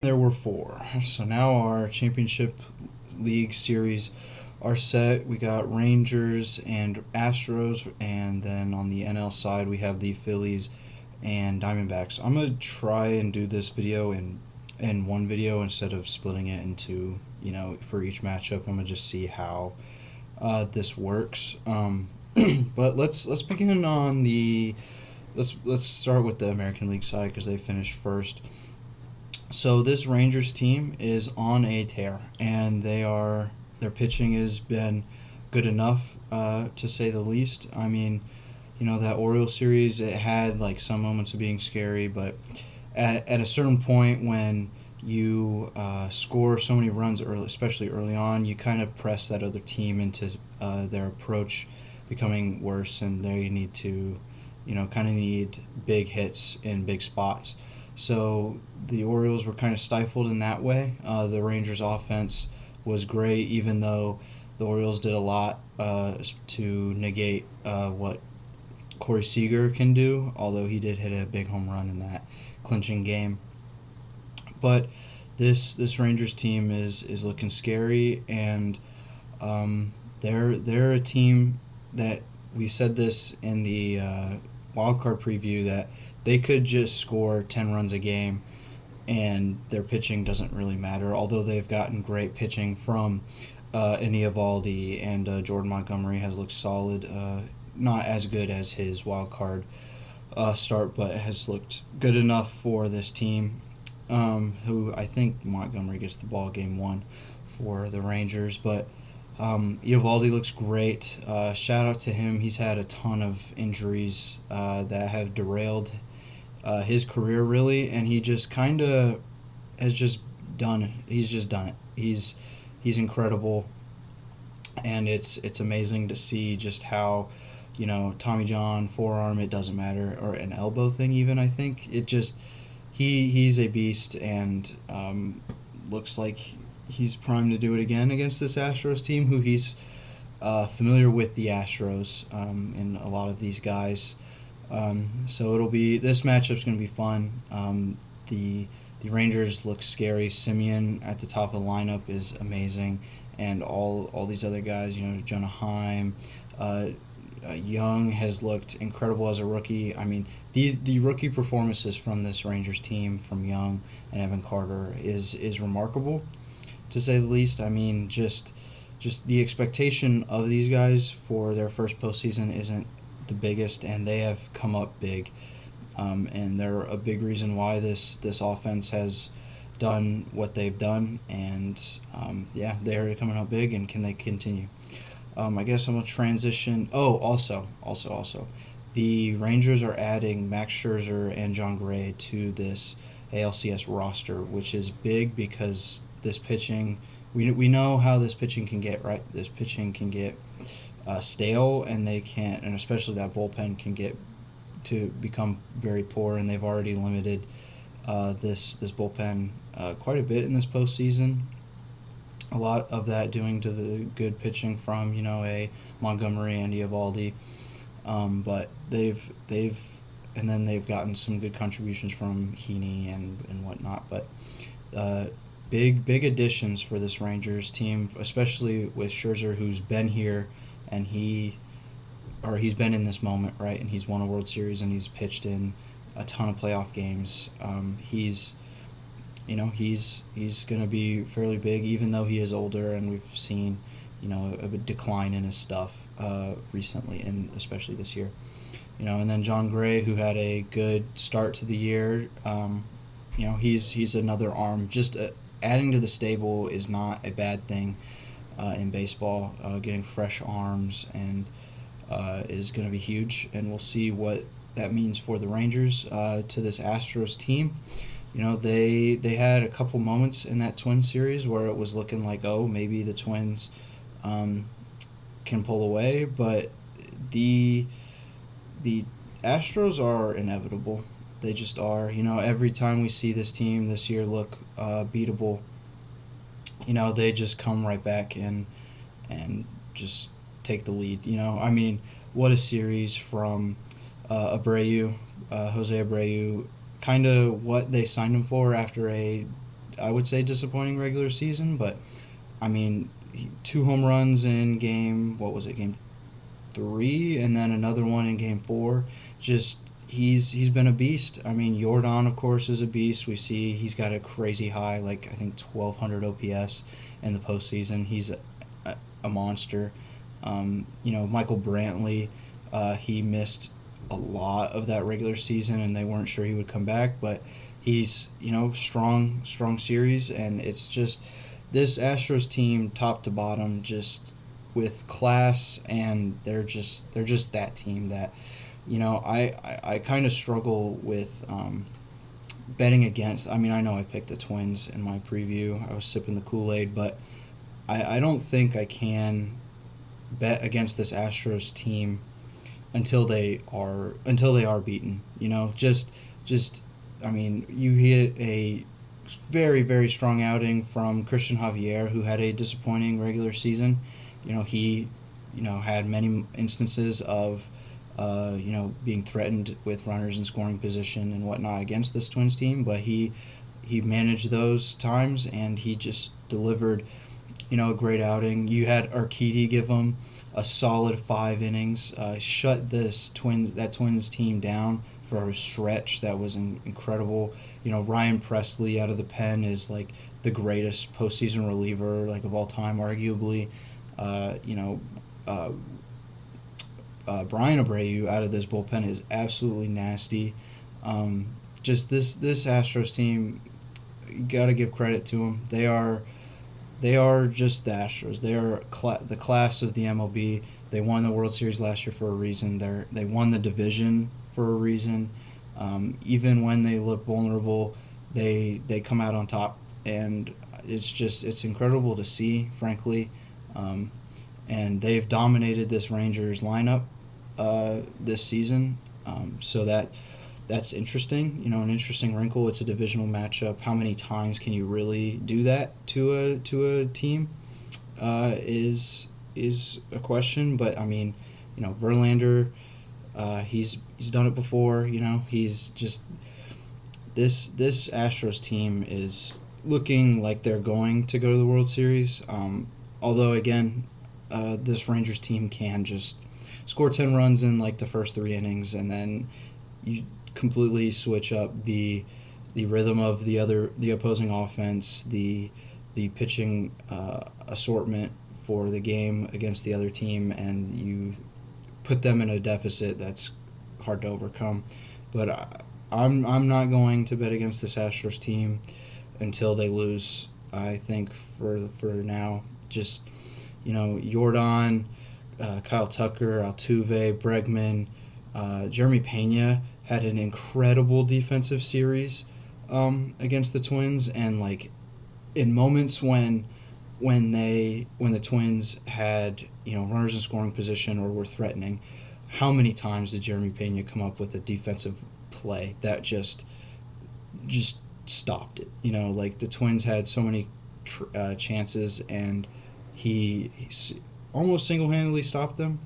There were four. So now our championship league series are set. We got Rangers and Astros, and then on the NL side we have the Phillies and Diamondbacks. I'm gonna try and do this video in one video instead of splitting it into for each matchup. I'm gonna just see how this works. But let's begin on the let's start with the American League side because they finished first. So this Rangers team is on a tear, and their pitching has been good enough, to say the least. I mean, that Orioles series, it had like some moments of being scary, but at a certain point when you score so many runs early, especially early on, you kind of press that other team into their approach becoming worse, and they need to, kind of need big hits in big spots. So the Orioles were kind of stifled in that way. The Rangers' offense was great, even though the Orioles did a lot to negate what Corey Seager can do, although he did hit a big home run in that clinching game. But this Rangers team is looking scary, and they're a team that we said this in the wild card preview that they could just score 10 runs a game and their pitching doesn't really matter, although they've gotten great pitching from Eovaldi, and Jordan Montgomery has looked solid. Not as good as his wild card start, but has looked good enough for this team, who I think Montgomery gets the ball game one for the Rangers. But Eovaldi looks great. Shout out to him. He's had a ton of injuries that have derailed his career, really, and he just kind of has just done it. He's just done it. He's incredible, and it's amazing to see just how, Tommy John, forearm, it doesn't matter, or an elbow thing even, I think. It just, he's a beast, and looks like he's primed to do it again against this Astros team, who he's familiar with the Astros, and a lot of these guys. So this matchup's going to be fun. The Rangers look scary. Simeon at the top of the lineup is amazing, and all these other guys, Jonah Heim, Young has looked incredible as a rookie. I mean, the rookie performances from this Rangers team, from Young and Evan Carter, is remarkable, to say the least. I mean, just the expectation of these guys for their first postseason isn't the biggest, and they have come up big, and they're a big reason why this offense has done what they've done, and they're coming up big, and can they continue? I guess I'm going to transition. Oh, also, the Rangers are adding Max Scherzer and John Gray to this ALCS roster, which is big because this pitching, we know how this pitching can get, right? This pitching can get stale, and and especially that bullpen can get to become very poor, and they've already limited this bullpen quite a bit in this postseason. A lot of that doing to the good pitching from a Montgomery and Eovaldi, but they've gotten some good contributions from Heaney and whatnot. But big additions for this Rangers team, especially with Scherzer, who's been here, and he's been in this moment, right? And he's won a World Series, and he's pitched in a ton of playoff games. He's going to be fairly big, even though he is older, and we've seen, a decline in his stuff recently, and especially this year. And then John Gray, who had a good start to the year, he's another arm. Just adding to the stable is not a bad thing in baseball. Getting fresh arms and is going to be huge, and we'll see what that means for the Rangers. To this Astros team, they had a couple moments in that Twins series where it was looking like, oh, maybe the Twins can pull away, but the Astros are inevitable. They just are. Every time we see this team this year look beatable, they just come right back and just take the lead. I mean, what a series from Jose Abreu, kind of what they signed him for after a I would say disappointing regular season, but I mean, 2 home runs in game 3, and then another one in game 4. Just he's been a beast. I mean, Jordan of course is a beast. We see he's got a crazy high, like I think 1,200 OPS in the postseason. He's a monster. Michael Brantley, he missed a lot of that regular season, and they weren't sure he would come back, but he's strong series, and it's just this Astros team top to bottom just with class, and they're just that team that I kind of struggle with betting against. I mean, I know I picked the Twins in my preview. I was sipping the Kool-Aid, but I don't think I can bet against this Astros team until they are beaten. Just I mean, you hit a very very strong outing from Christian Javier, who had a disappointing regular season. He had many instances of being threatened with runners in scoring position and whatnot against this Twins team, but he managed those times, and he just delivered a great outing. You had Urquidy give him a solid 5 innings, shut that Twins team down for a stretch that was incredible. Ryan Presley out of the pen is like the greatest postseason reliever like of all time, arguably. Brian Abreu out of this bullpen is absolutely nasty. Just this Astros team, you got to give credit to them. They are just the Astros. They are the class of the MLB. They won the World Series last year for a reason. They won the division for a reason. Even when they look vulnerable, they come out on top, and it's incredible to see, frankly. And they've dominated this Rangers lineup this season, so that's interesting. An interesting wrinkle. It's a divisional matchup. How many times can you really do that to a team? Is a question. But I mean, Verlander, he's done it before. He's just this Astros team is looking like they're going to go to the World Series. Although again, this Rangers team can just score 10 runs in like the first 3 innings, and then you completely switch up the rhythm of the opposing offense, the pitching assortment for the game against the other team, and you put them in a deficit that's hard to overcome. But I'm not going to bet against this Astros team until they lose. I think for now, just Jordan, Kyle Tucker, Altuve, Bregman, Jeremy Pena had an incredible defensive series against the Twins, and like in moments when the Twins had runners in scoring position or were threatening, how many times did Jeremy Pena come up with a defensive play that just stopped it? Like the Twins had so many chances, and he almost single-handedly stopped them.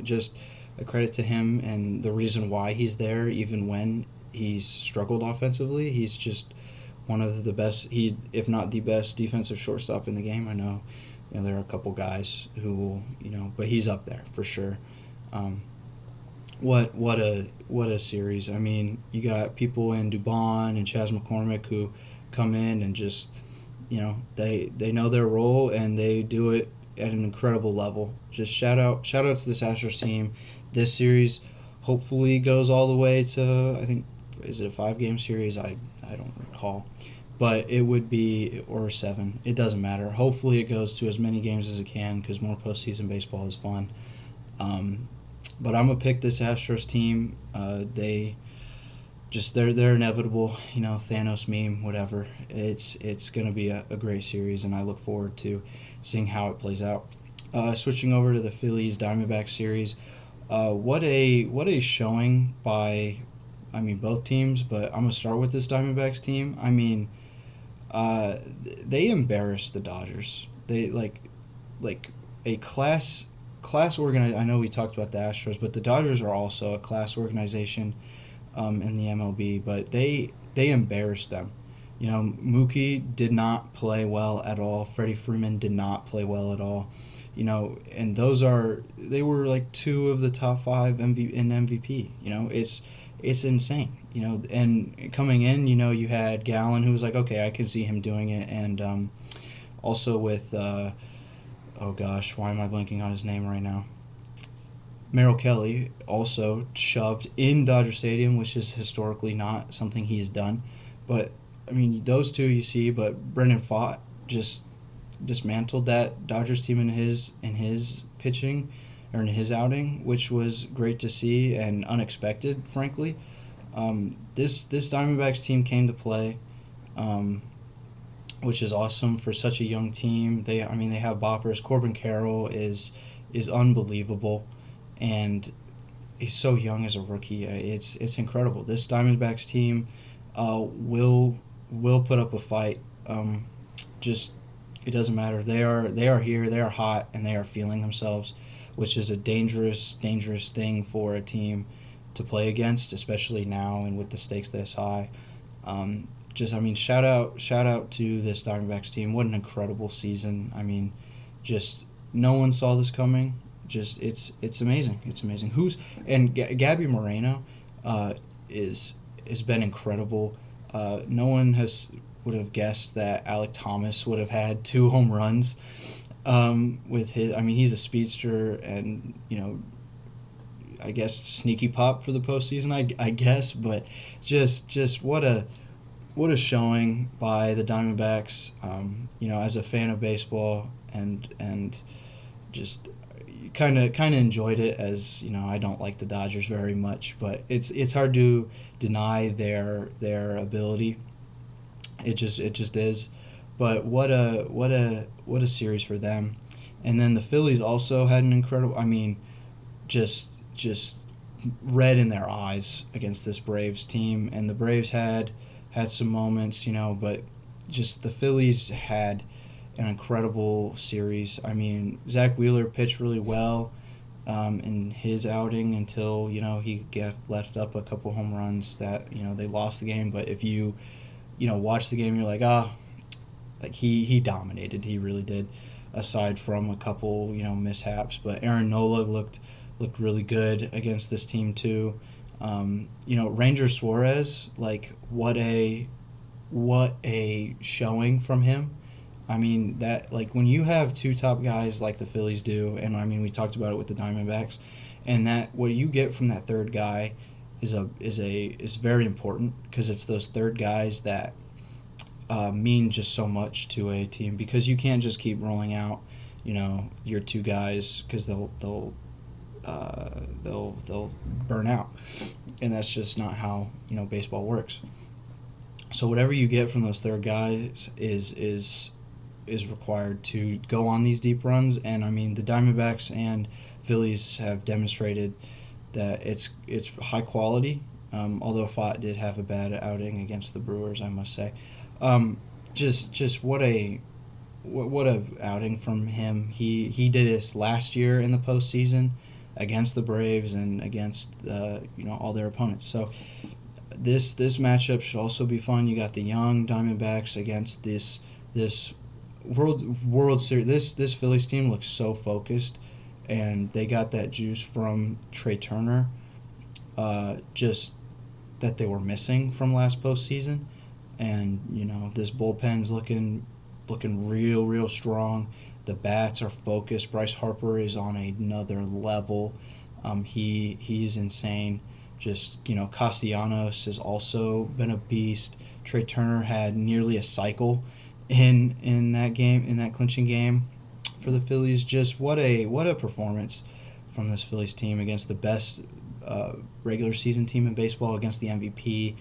Just a credit to him, and the reason why he's there, even when he's struggled offensively. He's just one of the best, if not the best defensive shortstop in the game. I know, there are a couple guys who will, but he's up there for sure. What a series. I mean, you got people in Dubon and Chas McCormick who come in and just, they know their role, and they do it at an incredible level. Just shout out to this Astros team. This series hopefully goes all the way to, I think, is it a 5-game series? I don't recall. But it would be, or 7. It doesn't matter. Hopefully it goes to as many games as it can, because more postseason baseball is fun. But I'm going to pick this Astros team. They're inevitable, Thanos meme, whatever. It's going to be a great series, and I look forward to seeing how it plays out. Switching over to the Phillies Diamondbacks series, what a showing by, both teams, but I'm gonna start with this Diamondbacks team. They embarrassed the Dodgers. They like a class organized. I know we talked about the Astros, but the Dodgers are also a class organization in the MLB. But they embarrassed them. Mookie did not play well at all. Freddie Freeman did not play well at all. And they were like two of the top five in MVP. It's insane. And coming in, you had Gallen, who was like, okay, I can see him doing it, and also with oh gosh, why am I blanking on his name right now? Merrill Kelly also shoved in Dodger Stadium, which is historically not something he's done. But, I mean, those two you see, but Brendan Pfaadt just dismantled that Dodgers team in his pitching, or in his outing, which was great to see and unexpected, frankly. This Diamondbacks team came to play, which is awesome for such a young team. They have boppers. Corbin Carroll is unbelievable, and he's so young as a rookie. It's incredible. This Diamondbacks team will put up a fight. Just it doesn't matter. They are here. They are hot, and they are feeling themselves, which is a dangerous thing for a team to play against, especially now and with the stakes this high. Shout out to this Diamondbacks team. What an incredible season. Just no one saw this coming. Just it's amazing. It's amazing. Gabby Moreno has been incredible. No one would have guessed that Alek Thomas would have had 2 home runs with his. He's a speedster, and I guess sneaky pop for the postseason. I guess, but just what a showing by the Diamondbacks. As a fan of baseball, and just kind of enjoyed it, as I don't like the Dodgers very much, but it's hard to deny their ability. It just is. But what a series for them. And then the Phillies also had an incredible. Just red in their eyes against this Braves team, and the Braves had some moments, but just the Phillies had an incredible series. Zach Wheeler pitched really well in his outing until he left up a couple home runs that they lost the game. But if you watch the game, you're like, he dominated. He really did, aside from a couple mishaps. But Aaron Nola looked really good against this team too. Ranger Suarez, what a showing from him. That when you have 2 top guys like the Phillies do, and we talked about it with the Diamondbacks, and that what you get from that third guy is very important, because it's those third guys that mean just so much to a team, because you can't just keep rolling out your 2 guys, because they'll burn out, and that's just not how baseball works. So whatever you get from those third guys is required to go on these deep runs. And the Diamondbacks and Phillies have demonstrated that it's high quality. Although Pfaadt did have a bad outing against the Brewers, I must say. Just what a outing from him. He did this last year in the postseason against the Braves and against all their opponents. So this matchup should also be fun. You got the young Diamondbacks against this World Series. This Phillies team looks so focused, and they got that juice from Trey Turner, just that they were missing from last postseason. And this bullpen's looking real strong. The bats are focused. Bryce Harper is on another level. He's insane. Just Castellanos has also been a beast. Trey Turner had nearly a cycle in that game, in that clinching game for the Phillies. Just what a performance from this Phillies team against the best regular season team in baseball, against the MVP.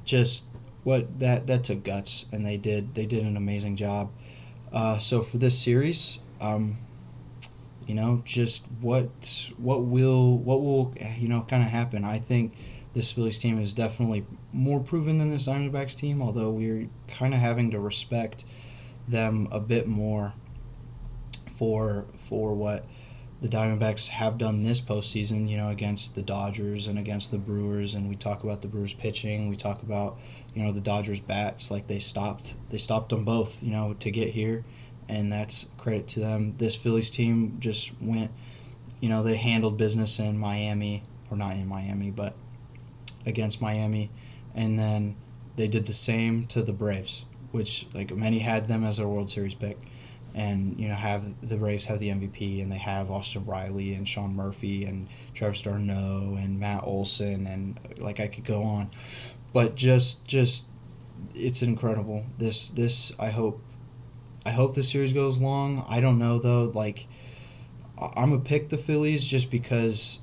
Just what that took guts, and they did an amazing job. So for this series, just what will kind of happen. I think this Phillies team is definitely more proven than this Diamondbacks team, although we're kind of having to respect them a bit more for what the Diamondbacks have done this postseason, against the Dodgers and against the Brewers, and we talk about the Brewers pitching, we talk about, the Dodgers bats, like they stopped them both, to get here, and that's credit to them. This Phillies team just went, they handled business in Miami, or not in Miami, but against Miami, and then they did the same to the Braves, which like many had them as their World Series pick, and have the Braves have the MVP, and they have Austin Riley and Sean Murphy and Travis d'Arnaud and Matt Olson, and like I could go on, but just it's incredible. This I hope the series goes long. I don't know though. Like I'm gonna pick the Phillies just because,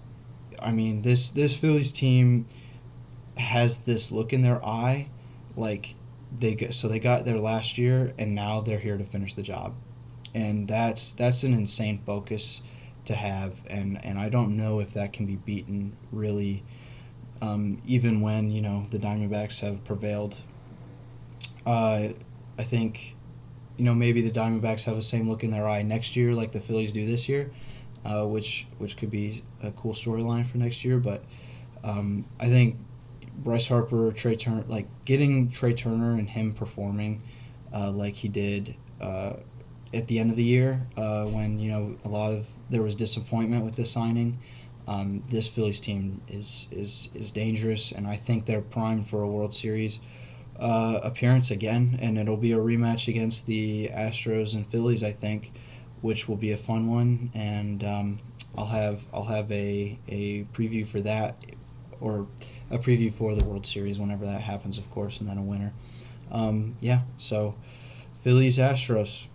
I mean, this Phillies team has this look in their eye, like they got there last year and now they're here to finish the job, and that's an insane focus to have, and I don't know if that can be beaten really, even when the Diamondbacks have prevailed. I think maybe the Diamondbacks have the same look in their eye next year like the Phillies do this year, which could be a cool storyline for next year. But I think Bryce Harper, Trey Turner, like getting Trey Turner and him performing like he did at the end of the year, when there was disappointment with the signing. This Phillies team is dangerous, and I think they're primed for a World Series appearance again, and it'll be a rematch against the Astros and Phillies, I think, which will be a fun one, and I'll have a preview for that, or a preview for the World Series whenever that happens, of course, and then a winner. So Phillies Astros.